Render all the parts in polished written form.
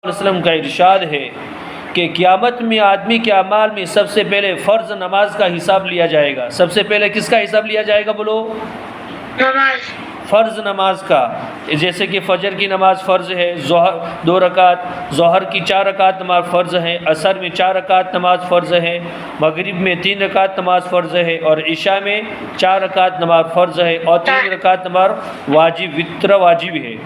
وسلم کا ارشاد ہے کہ قیامت میں آدمی کے اعمال میں سب سے پہلے فرض نماز کا حساب لیا جائے گا۔ سب سے پہلے کس کا حساب لیا جائے گا بولو؟ نماز۔ فرض نماز کا، جیسے کہ فجر کی نماز فرض ہے، ظہر 2 رکعت، ظہر کی 4 رکعت نماز فرض ہے، عصر میں 4 رکعت نماز فرض ہے، مغرب میں 3 رکعت نماز فرض ہے، اور عشاء میں 4 رکعت نماز فرض ہے، اور 3 رکعت نماز واجب وتر واجب ہے۔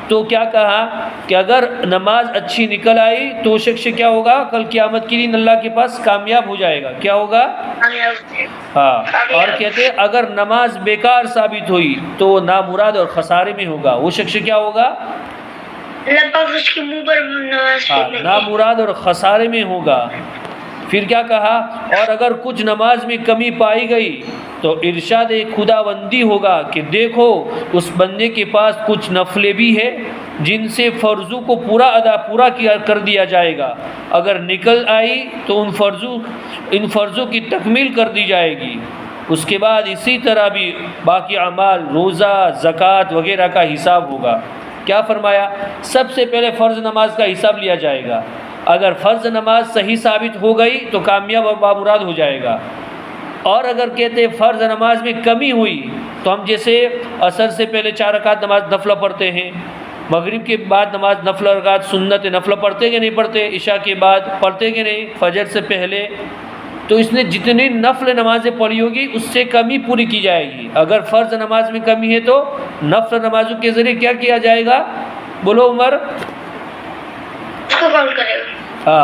تو کیا کہا کہ اگر نماز اچھی نکل آئی تو شخص کیا ہوگا؟ کل قیامت کے دن اللہ کے پاس کامیاب ہو جائے گا۔ کیا ہوگا؟ ہاں۔ اور کہتے ہیں اگر نماز بیکار ثابت ہوئی تو نامراد اور خسارے میں ہوگا۔ وہ شخص کیا ہوگا؟ اس کے منہ پر نماز نامراد اور خسارے میں ہوگا۔ پھر کیا کہا؟ اور اگر کچھ نماز میں کمی پائی گئی تو ارشاد خداوندی ہوگا کہ دیکھو اس بندے کے پاس کچھ نفلیں بھی ہے جن سے فرضوں کو پورا کر دیا جائے گا، اگر نکل آئی تو ان فرضوں کی تکمیل کر دی جائے گی۔ اس کے بعد اسی طرح بھی باقی اعمال، روزہ، زکوٰۃ وغیرہ کا حساب ہوگا۔ کیا فرمایا؟ سب سے پہلے فرض نماز کا حساب لیا جائے گا۔ اگر فرض نماز صحیح ثابت ہو گئی تو کامیاب اور بامراد ہو جائے گا، اور اگر کہتے فرض نماز میں کمی ہوئی تو ہم جیسے عصر سے پہلے 4 رکعت نماز نفلہ پڑھتے ہیں، مغرب کے بعد نماز نفلہ رکعت سنت نفلہ پڑھتے کہ نہیں پڑھتے، عشاء کے بعد پڑھتے کہ نہیں، فجر سے پہلے، تو اس نے جتنی نفل نمازیں پڑھی ہوگی اس سے کمی پوری کی جائے گی۔ اگر فرض نماز میں کمی ہے تو نفل نمازوں کے ذریعے کیا کیا جائے گا؟ بولو عمر؟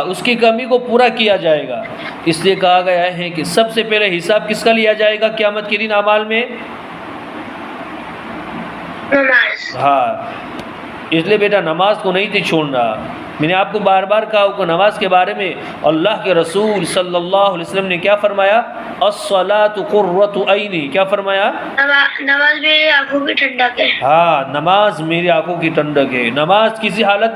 اس کی کمی کو پورا کیا جائے گا۔ اس لیے کہا گیا ہے کہ سب سے پہلے حساب کس کا لیا جائے گا قیامت کے دن اعمال میں؟ نماز۔ ہاں، اس لیے بیٹا نماز کو نہیں تھی چھوڑنا۔ میں نے آپ کو بار بار کہا کہ نماز کے بارے میں اللہ کے رسول صلی اللہ علیہ وسلم نے کیا فرمایا؟ الصلاۃ قرۃ عینی۔ کیا فرمایا؟ نماز میری آنکھوں کی ٹھنڈک ہے۔ ہاں، نماز میری آنکھوں کی ٹھنڈک ہے۔ نماز کسی حالت میں